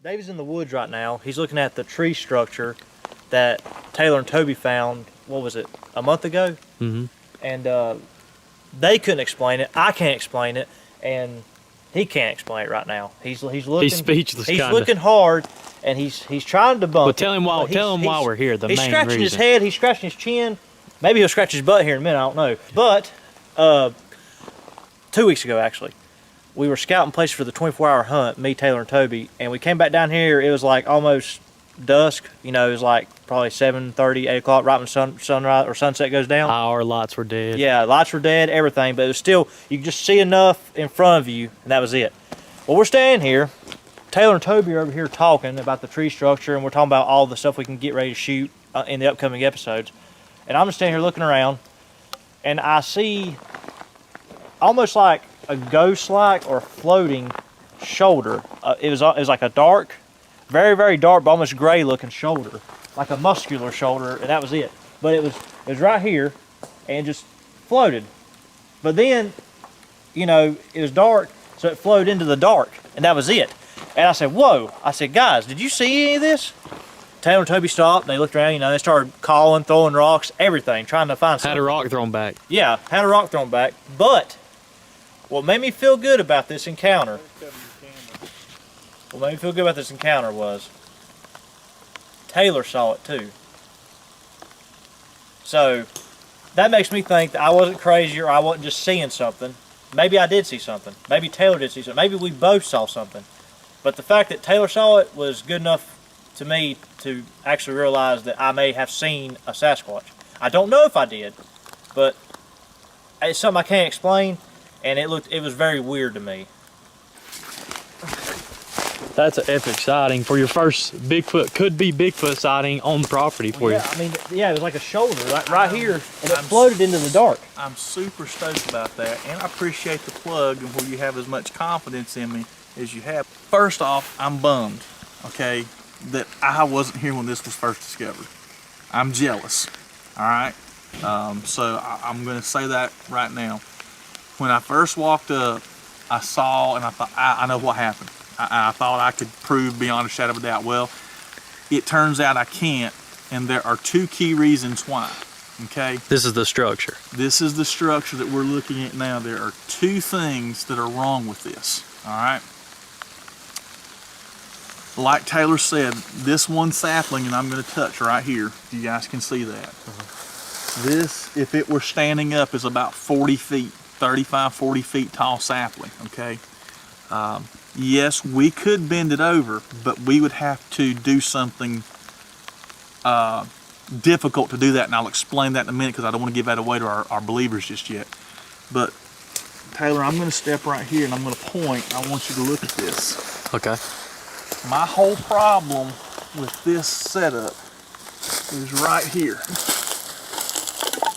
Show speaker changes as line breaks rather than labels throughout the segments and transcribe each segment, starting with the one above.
David's in the woods right now. He's looking at the tree structure that Taylor and Toby found, what was it, a month ago?
Mm-hmm.
And they couldn't explain it. I can't explain it. And he can't explain it right now. He's looking.
He's speechless.
He's looking hard, and he's trying to debunk.
Well, tell him while we're here.
He's scratching his head. He's scratching his chin. Maybe he'll scratch his butt here in a minute. I don't know. But 2 weeks ago, actually, we were scouting places for the 24-hour hunt. Me, Taylor, and Toby, and we came back down here. It was like almost dusk. You know, it was like probably 7:30, 8 o'clock, right when sunrise or sunset goes down.
Our lights were dead.
Yeah, lights were dead, everything, but it was still, you could just see enough in front of you, and that was it. Well, we're standing here. Taylor and Toby are over here talking about the tree structure, and we're talking about all the stuff we can get ready to shoot in the upcoming episodes. And I'm just standing here looking around, and I see almost like a ghost-like or floating shoulder. It was like a dark, very, very dark, but almost gray-looking shoulder, like a muscular shoulder, and that was it. But it was right here, and just floated. But then, you know, it was dark, so it flowed into the dark, and that was it. And I said, whoa. I said, guys, did you see any of this? Taylor and Toby stopped, they looked around, you know, they started calling, throwing rocks, everything, trying to find something.
Had a rock thrown back.
Yeah, had a rock thrown back. But what made me feel good about this encounter, was Taylor saw it too. So that makes me think that I wasn't crazy, or I wasn't just seeing something. Maybe I did see something. Maybe Taylor did see something. Maybe we both saw something. But the fact that Taylor saw it was good enough to me to actually realize that I may have seen a Sasquatch. I don't know if I did, but it's something I can't explain, and it was very weird to me.
That's an epic sighting for your first Bigfoot, could be Bigfoot sighting on the property for you.
I mean, yeah, it was like a shoulder right here, and it floated into the dark.
I'm super stoked about that, and I appreciate the plug and where you have as much confidence in me as you have. First off, I'm bummed, okay, that I wasn't here when this was first discovered. I'm jealous, all right? So I'm gonna say that right now. When I first walked up, I saw, and I thought, I know what happened. I thought I could prove beyond a shadow of a doubt. Well, it turns out I can't, and there are two key reasons why, okay?
This is the structure.
This is the structure that we're looking at now. There are two things that are wrong with this, all right? Like Taylor said, this one sapling, and I'm gonna touch right here, you guys can see that. This, if it were standing up, is about 40 feet, 35, 40 feet tall sapling, okay? Yes, we could bend it over, but we would have to do something difficult to do that, and I'll explain that in a minute because I don't want to give that away to our believers just yet. But Taylor, I'm going to step right here and I'm going to point. I want you to look at this.
Okay.
My whole problem with this setup is right here.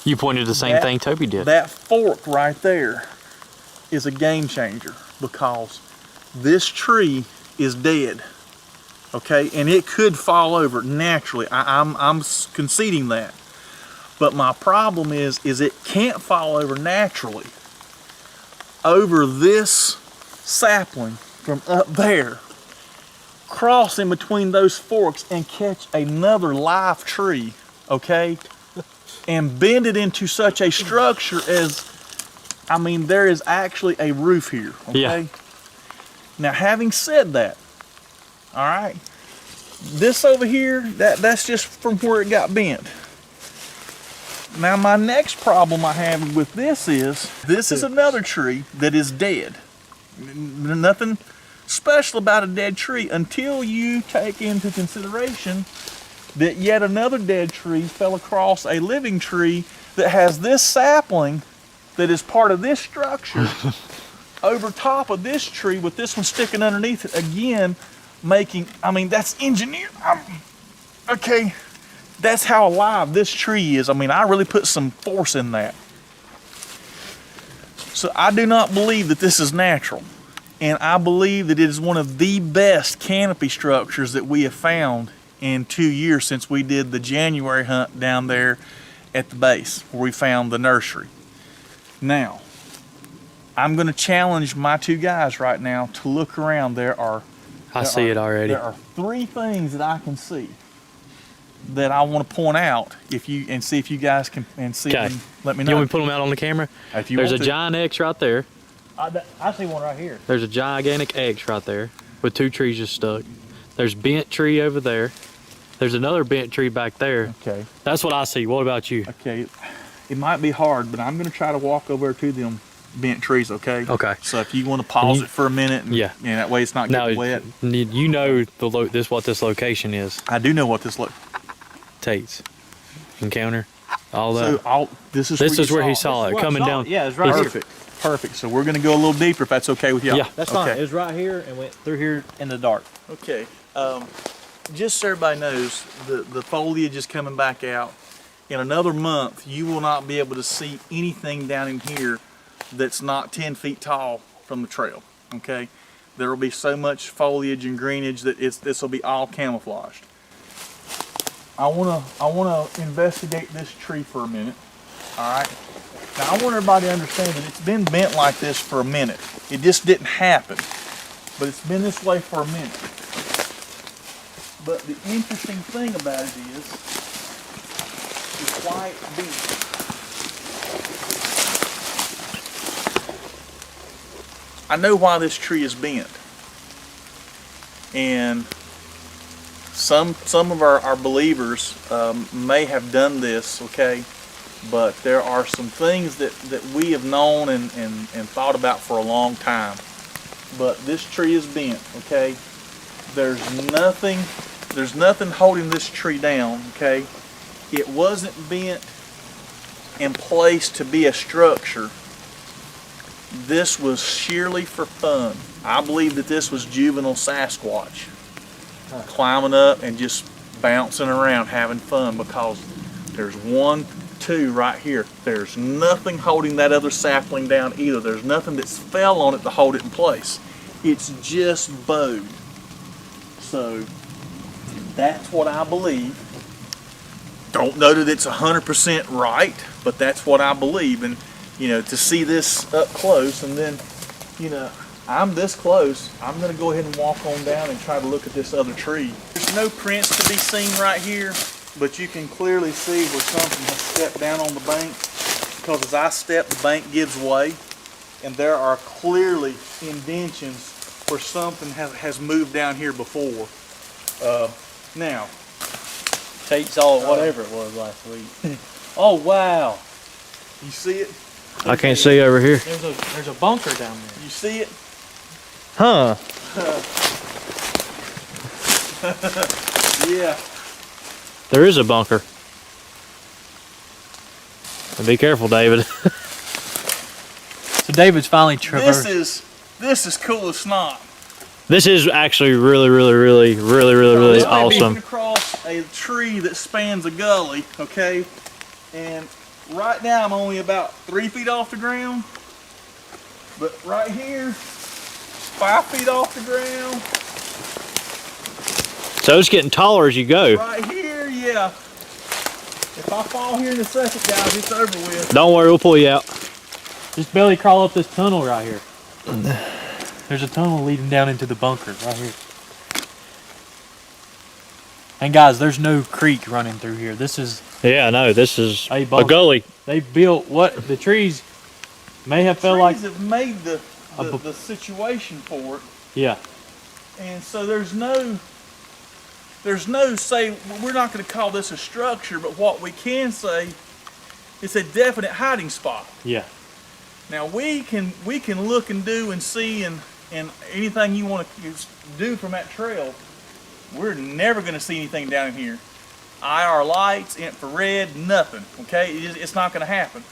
You pointed the same thing Toby did.
That fork right there is a game changer because this tree is dead, okay, and it could fall over naturally. I'm conceding that, but my problem is it can't fall over naturally over this sapling from up there, cross in between those forks and catch another live tree, okay, and bend it into such a structure as, I mean, there is actually a roof here, okay?
Yeah.
Now, having said that, all right, this over here, that's just from where it got bent. Now, my next problem I have with this is another tree that is dead. Nothing special about a dead tree until you take into consideration that yet another dead tree fell across a living tree that has this sapling that is part of this structure over top of this tree with this one sticking underneath it again, making, I mean, that's engineered. Okay, that's how alive this tree is. I mean, I really put some force in that. So I do not believe that this is natural. And I believe that it is one of the best canopy structures that we have found in 2 years since we did the January hunt down there at the base where we found the nursery. Now, I'm going to challenge my two guys right now to look around. There are
I see it already.
There are 3 things that I can see that I want to point out and see if you guys can see it and let me know.
You want me to put them out on the camera?
If you
There's
want
a
to.
giant X right there.
I see one right here.
There's a gigantic X right there with 2 trees just stuck. There's bent tree over there. There's another bent tree back there.
Okay.
That's what I see. What about you?
Okay. It might be hard, but I'm going to try to walk over to them bent trees, okay?
Okay.
So if you want to pause it for a minute, and that way it's not getting wet.
You know what this location is.
I do know what this looks.
Tate's encounter, all that.
So this is
where he saw it coming down.
Yeah, it's right
Perfect.
here.
Perfect. So we're going to go a little deeper if that's okay with y'all.
Yeah,
That's fine. It was right here and went through here in the dark.
Okay. Just so everybody knows, the foliage is coming back out. In another month, you will not be able to see anything down in here that's not 10 feet tall from the trail. Okay. There will be so much foliage and greenage that this will be all camouflaged. I wanna investigate this tree for a minute. All right. Now I want everybody to understand that it's been bent like this for a minute. It just didn't happen, but it's been this way for a minute. But the interesting thing about it is why it's bent. I know why this tree is bent, and some of our believers may have done this, okay, but there are some things that we have known and thought about for a long time. But this tree is bent, okay. There's nothing holding this tree down, okay. It wasn't bent in place to be a structure. This was sheerly for fun. I believe that this was juvenile Sasquatch climbing up and just bouncing around having fun, because there's 1, 2 right here. There's nothing holding that other sapling down either. There's nothing that's fell on it to hold it in place. It's just bowed. So that's what I believe. Don't know that it's 100% right, but that's what I believe. And to see this up close, and then I'm this close, I'm going to go ahead and walk on down and try to look at this other tree. There's no prints to be seen right here, but you can clearly see where something has stepped down on the bank, because as I step, the bank gives way, and there are clearly indentions where something has moved down here before. Now,
Tate saw whatever it was last week. Oh wow!
You see it?
I can't see over here.
There's a bunker down there.
You see it?
Huh?
Yeah.
There is a bunker. Be careful, David. So David's finally traversed.
This is cool as snot.
This is actually really awesome.
Across a tree that spans a gully, okay, and right now I'm only about 3 feet off the ground, but right here, 5 feet off the ground.
So it's getting taller as you go.
Right here, yeah. If I fall here in a second, guys, it's over with.
Don't worry, we'll pull you out.
Just belly crawl up this tunnel right here. There's a tunnel leading down into the bunker right here. And guys, there's no creek running through here. This is
this is
a
a gully.
They built what the trees may have felt like.
Trees have made the situation for it.
Yeah.
And so there's no say, we're not going to call this a structure, but what we can say, it's a definite hiding spot.
Yeah.
Now we can look and do and see and anything you want to do from that trail. We're never going to see anything down in here. IR lights, infrared, nothing. Okay, it's not going to happen.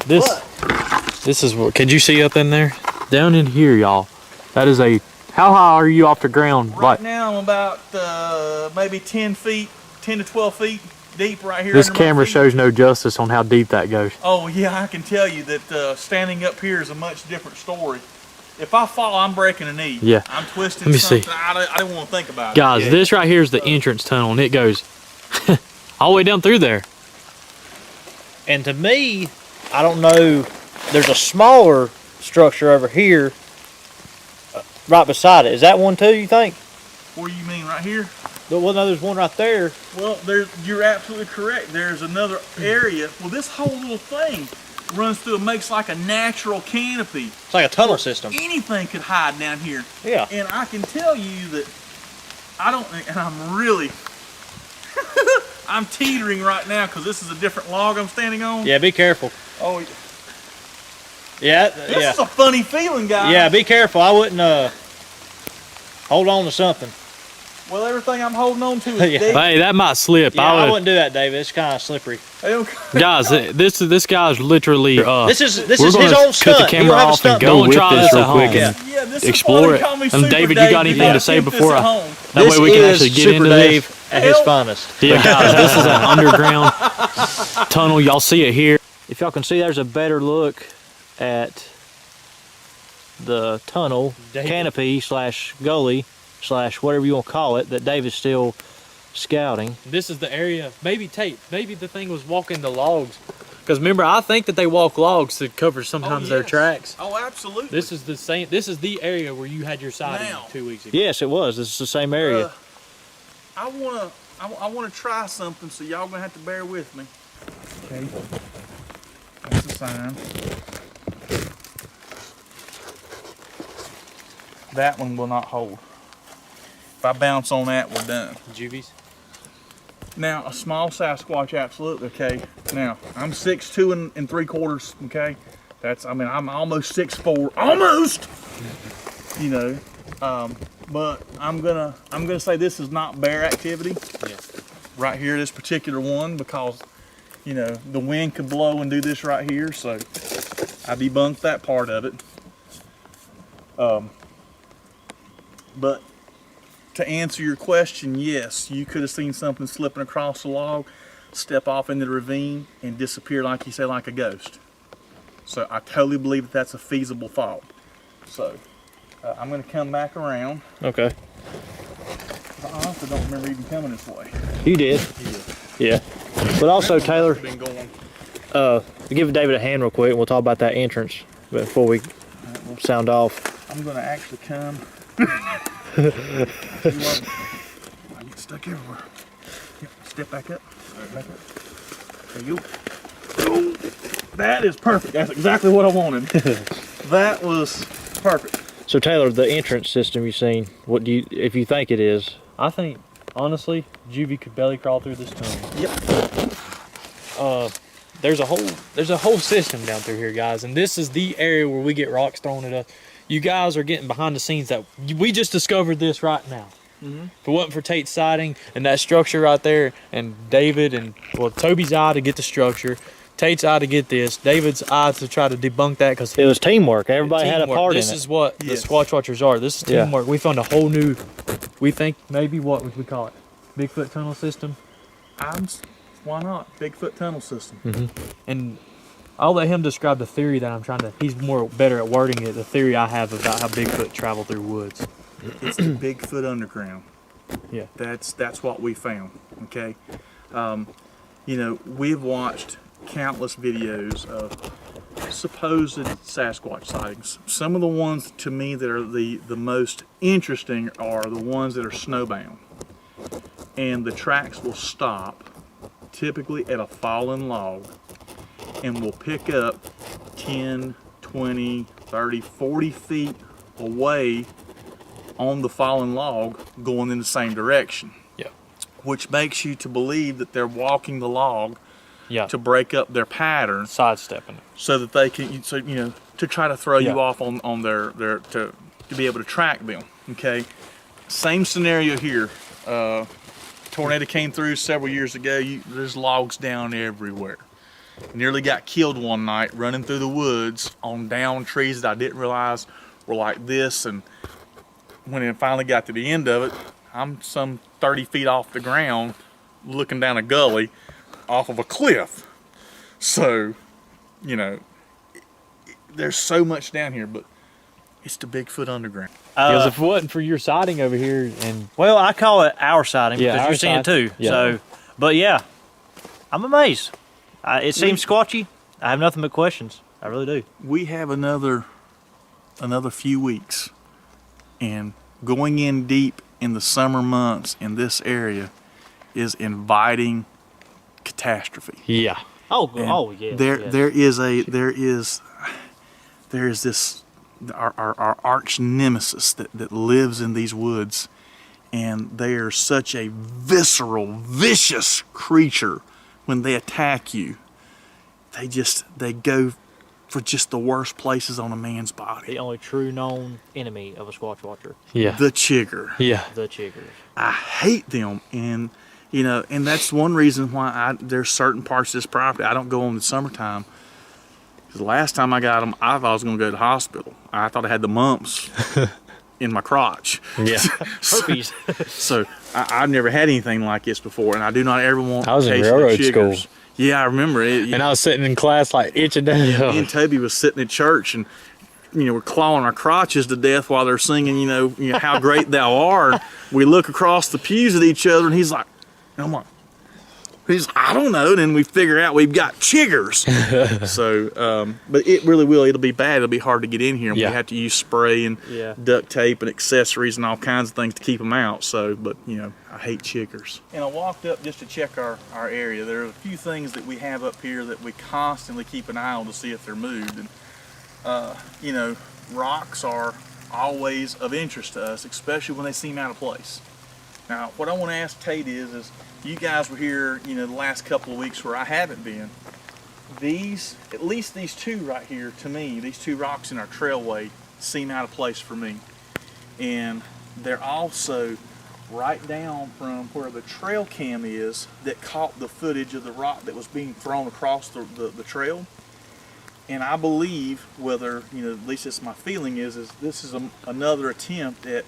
This is what. Could you see up in there? Down in here, y'all. That is a. How high are you off the ground?
Right now I'm about maybe 10 to 12 feet deep right here.
This camera shows no justice on how deep that goes.
Oh yeah, I can tell you that standing up here is a much different story. If I fall, I'm breaking a knee.
Yeah.
I'm twisting
Let me
something.
see.
I don't want to think about
Guys,
it.
this right here is the entrance tunnel, and it goes all the way down through there.
And to me, I don't know, there's a smaller structure over here right beside it. Is that one too, you think?
What do you mean, right here?
Well, no, there's one right there.
Well, you're absolutely correct. There's another area. Well, this whole little thing runs through and makes like a natural canopy.
It's like a tunnel system.
Anything could hide down here.
Yeah.
And I can tell you that I'm really, I'm teetering right now because this is a different log I'm standing on.
Yeah, be careful.
Oh,
Yeah,
this is a funny feeling, guys.
Yeah, be careful. I wouldn't hold on to something.
Well, everything I'm holding on to is
Yeah.
dead.
Hey, that might slip.
Yeah, I wouldn't do that, David. It's kind of slippery.
Guys, this guy's literally.
This is
we're
his
gonna
own
cut
stunt.
the camera
have a
off and
stunt
go
double.
with
Try
this
this
real
at
quick
home.
and
Yeah, this
explore
is why
it.
they call me
And
Super
David, you
Dave.
got anything to say
Attempt this
before
at
I?
home.
That way we can actually get
Super
into
Dave
this.
at his finest.
Yeah, guys, this is an underground tunnel. Y'all see it here.
If y'all can see, there's a better look at the tunnel canopy slash gully slash whatever you want to call it that Dave is still scouting.
This is the area. Maybe the thing was walking the logs. Because remember, I think that they walk logs to cover sometimes their tracks.
Oh, absolutely.
This is the same. This is the area where you had your sighting
Now.
2 weeks ago.
Yes, it was. This is the same area.
I wanna try something, so y'all gonna have to bear with me. Okay. That's a sign. That one will not hold. If I bounce on that, we're done.
Juvies.
Now, a small Sasquatch, absolutely, okay. Now, I'm 6'2" and 3/4, okay. I'm almost 6'4", almost. You know, but I'm gonna say this is not bear activity.
Yeah.
Right here, this particular one, because you know the wind could blow and do this right here, so I debunked that part of it. But to answer your question, yes, you could have seen something slipping across the log, step off into the ravine, and disappear, like you say, like a ghost. So I totally believe that that's a feasible thought. So I'm going to come back around.
Okay.
I honestly don't remember even coming this way.
You did. Yeah. But also, Taylor,
Been going.
give David a hand real quick and we'll talk about that entrance before we sound off.
I'm going to actually come. I get stuck everywhere. Yep, step back up. Back up. There you go. Oh, that is perfect. That's exactly what I wanted. That was perfect.
So Taylor, the entrance system you've seen, what do you, if you think it is?
I think, honestly, Juvie could belly crawl through this tunnel.
Yep.
There's a whole system down through here, guys, and this is the area where we get rocks thrown at us. You guys are getting behind the scenes that we just discovered this right now.
Mm-hmm.
If it wasn't for Tate's sighting and that structure right there, and David and Toby's eye to get the structure, Tate's eye to get this, David's eye to try to debunk that because
It was teamwork. Everybody had a part in it.
This is what
Yes.
the Squatch Watchers are. This is
Yeah.
teamwork. We found a whole new, we think maybe what would we call it? Bigfoot tunnel system.
Why not? Bigfoot tunnel system.
And I'll let him describe the theory that I'm trying to, he's more better at wording it, the theory I have about how Bigfoot traveled through woods.
It's the Bigfoot underground.
Yeah.
That's what we found. Okay. You know, we've watched countless videos of supposed Sasquatch sightings. Some of the ones to me that are the most interesting are the ones that are snowbound. And the tracks will stop typically at a fallen log and will pick up 10, 20, 30, 40 feet away on the fallen log going in the same direction.
Yeah.
Which makes you to believe that they're walking the log
Yeah.
to break up their pattern
Sidestepping.
so that they can, so you know, to try to throw
Yeah.
you off on their to be able to track them. Okay. Same scenario here. Tornado came through several years ago. There's logs down everywhere. Nearly got killed one night running through the woods on down trees that I didn't realize were like this. And when it finally got to the end of it, I'm some 30 feet off the ground looking down a gully off of a cliff. So, you know, there's so much down here, but it's the Bigfoot underground.
Because if it wasn't for your sighting over here and
Well, I call it our sighting
Yeah,
because
our
you're seeing it
sighting.
too.
Yeah.
So, but yeah, I'm amazed. It seems squatchy. I have nothing but questions. I really do.
We have another few weeks And going in deep in the summer months in this area is inviting catastrophe.
Yeah.
Yeah.
There is this our arch nemesis that lives in these woods, and they are such a visceral, vicious creature. When they attack you, they go for just the worst places on a man's body.
The only true known enemy of a Squatch watcher.
Yeah.
The chigger.
Yeah.
The chiggers.
I hate them, and and that's one reason why there's certain parts of this property I don't go on in the summertime. Because the last time I got them, I thought I was going to go to the hospital. I thought I had the mumps in my crotch.
Yeah.
Herpes.
So I've never had anything like this before, and I do not ever want.
I was in
to taste
railroad
the chiggers.
school.
Yeah, I remember it.
And I was sitting in class like itching down.
Me and Toby was sitting in church, and we're clawing our crotches to death while they're singing, you know, how great thou art. And we look across the pews at each other, and he's like, I'm like, I don't know. And then we figure out we've got chiggers. So, but it really will. It'll be bad. It'll be hard to get in here. And
Yeah.
we have to use spray and duct tape and accessories and all kinds of things to keep them out. So, but I hate chiggers. And I walked up just to check our area. There are a few things that we have up here that we constantly keep an eye on to see if they're moved. And, rocks are always of interest to us, especially when they seem out of place. Now, what I want to ask Tate is you guys were here, the last couple of weeks where I haven't been. At least these two right here, to me, these two rocks in our trailway seem out of place for me. And they're also right down from where the trail cam is that caught the footage of the rock that was being thrown across the trail. And I believe, whether, at least it's my feeling is this is another attempt at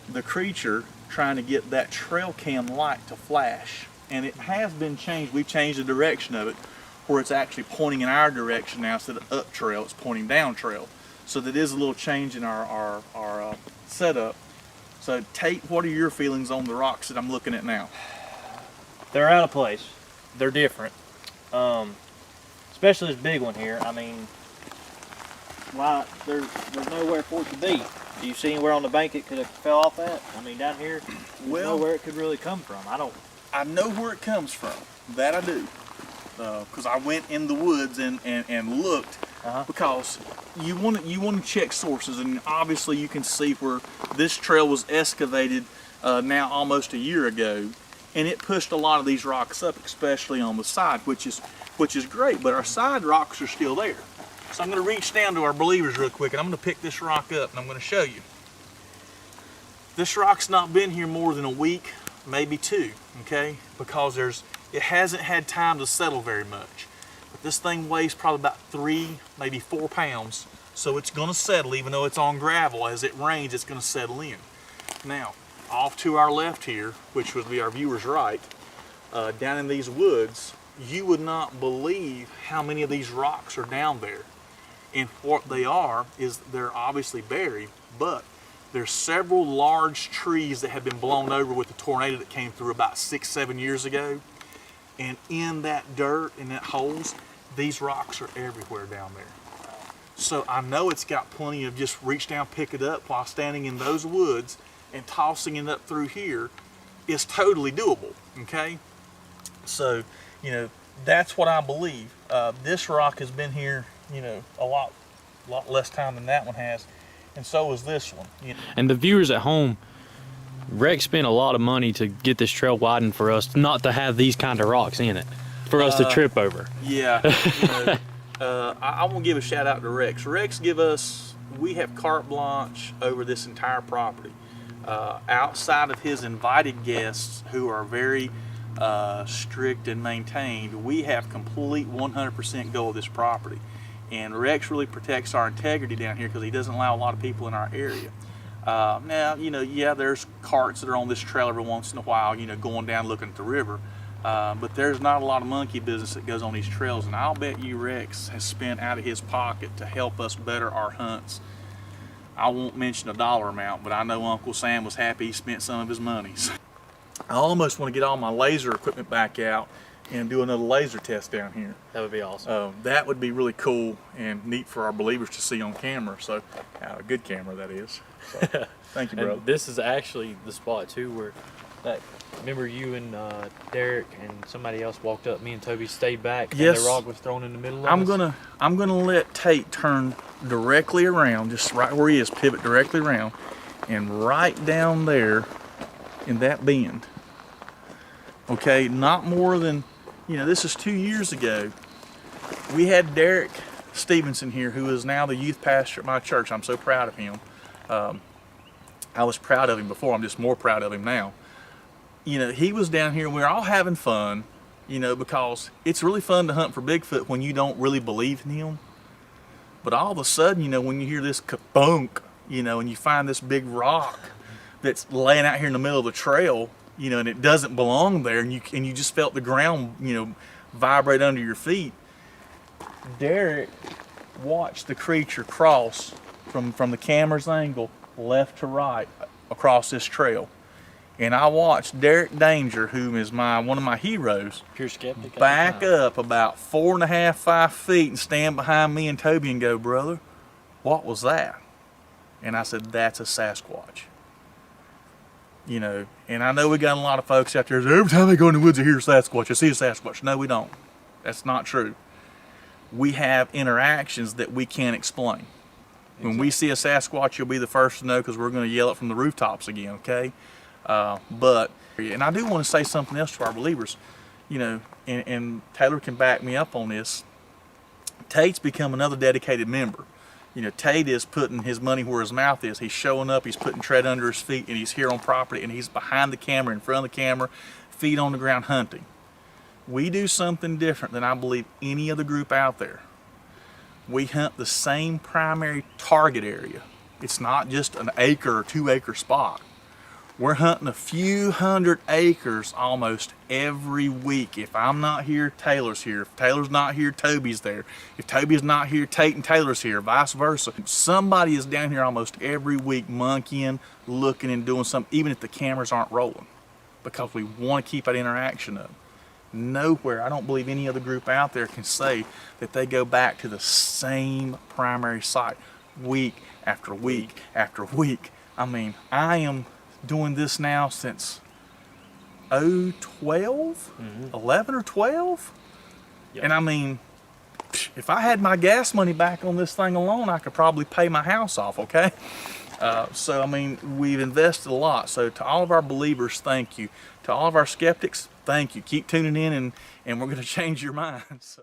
the creature trying to get that trail cam light to flash. And it has been changed. We've changed the direction of it where it's actually pointing in our direction now. Instead of up trail, it's pointing down trail. So that is a little change in our setup. So Tate, what are your feelings on the rocks that I'm looking at now?
They're out of place. They're different. Especially this big one here. I mean, there's nowhere for it to be. Do you see anywhere on the bank it could have fell off at? I mean, down here, there's nowhere it could really come from.
I know where it comes from. That I do. Because I went in the woods and looked. Because you want to check sources, and obviously you can see where this trail was excavated now almost a year ago, and it pushed a lot of these rocks up, especially on the side, which is great. But our side rocks are still there. So I'm going to reach down to our believers real quick, and I'm going to pick this rock up, and I'm going to show you. This rock's not been here more than a week, maybe two, okay? Because it hasn't had time to settle very much. But this thing weighs probably about 3, maybe 4 pounds, so it's going to settle. Even though it's on gravel, as it rains, it's going to settle in. Now, off to our left here, which would be our viewer's right, down in these woods, you would not believe how many of these rocks are down there. And what they are is they're obviously buried, but there's several large trees that have been blown over with the tornado that came through about 6-7 years ago. And in that dirt, in that holes, these rocks are everywhere down there. So I know it's got plenty of just reach down, pick it up while standing in those woods and tossing it up through here is totally doable, okay? So, that's what I believe. This rock has been here, a lot less time than that one has, and so is this one.
And the viewers at home, Rex spent a lot of money to get this trail widened for us, not to have these kind of rocks in it, for us to trip over.
Yeah, I want to give a shout out to Rex. Rex we have carte blanche over this entire property. Outside of his invited guests, who are very strict and maintained, we have complete 100% go of this property. And Rex really protects our integrity down here because he doesn't allow a lot of people in our area. Now, there's carts that are on this trail every once in a while, going down looking at the river. But there's not a lot of monkey business that goes on these trails. And I'll bet you Rex has spent out of his pocket to help us better our hunts. I won't mention a dollar amount, but I know Uncle Sam was happy he spent some of his monies. I almost want to get all my laser equipment back out and do another laser test down here.
That would be awesome.
That would be really cool and neat for our believers to see on camera. So, a good camera, that is. So, thank you, bro.
And this is actually the spot too where that. Remember you and Derek and somebody else walked up. Me and Toby stayed back.
Yes.
And the rock was thrown in the middle of us.
I'm gonna let Tate turn directly around, just right where he is, pivot directly around, and right down there in that bend. Okay, not more than, this is 2 years ago. We had Derek Stevenson here, who is now the youth pastor at my church. I'm so proud of him. I was proud of him before. I'm just more proud of him now. He was down here and we were all having fun, because it's really fun to hunt for Bigfoot when you don't really believe in him. But all of a sudden, when you hear this kabunk, and you find this big rock that's laying out here in the middle of the trail, and it doesn't belong there, and you just felt the ground, vibrate under your feet. Derek watched the creature cross from the camera's angle, left to right, across this trail. And I watched Derek Danger, who is one of my heroes,
Pure skeptic.
back up about 4.5, 5 feet and stand behind me and Toby and go, "Brother, what was that?" And I said, "That's a Sasquatch." And I know we got a lot of folks out there, every time they go in the woods, I hear a Sasquatch, I see a Sasquatch. No, we don't. That's not true. We have interactions that we can't explain. When we see a Sasquatch, you'll be the first to know, because we're going to yell it from the rooftops again, okay? And I do want to say something else to our believers, and Taylor can back me up on this. Tate's become another dedicated member. Tate is putting his money where his mouth is. He's showing up, he's putting tread under his feet, and he's here on property, and he's behind the camera, in front of the camera, feet on the ground hunting. We do something different than I believe any other group out there. We hunt the same primary target area. It's not just an acre or 2 acre spot. We're hunting a few hundred acres almost every week. If I'm not here, Taylor's here. If Taylor's not here, Toby's there. If Toby's not here, Tate and Taylor's here, vice versa. Somebody is down here almost every week monkeying, looking and doing something, even if the cameras aren't rolling, because we want to keep that interaction up. Nowhere, I don't believe any other group out there can say that they go back to the same primary site week after week after week. I mean, I am doing this now since 2012, 11 or 12.
Yep.
And I mean, if I had my gas money back on this thing alone, I could probably pay my house off, okay? So, I mean, we've invested a lot. So to all of our believers, thank you. To all of our skeptics, thank you. Keep tuning in, and we're going to change your minds. So.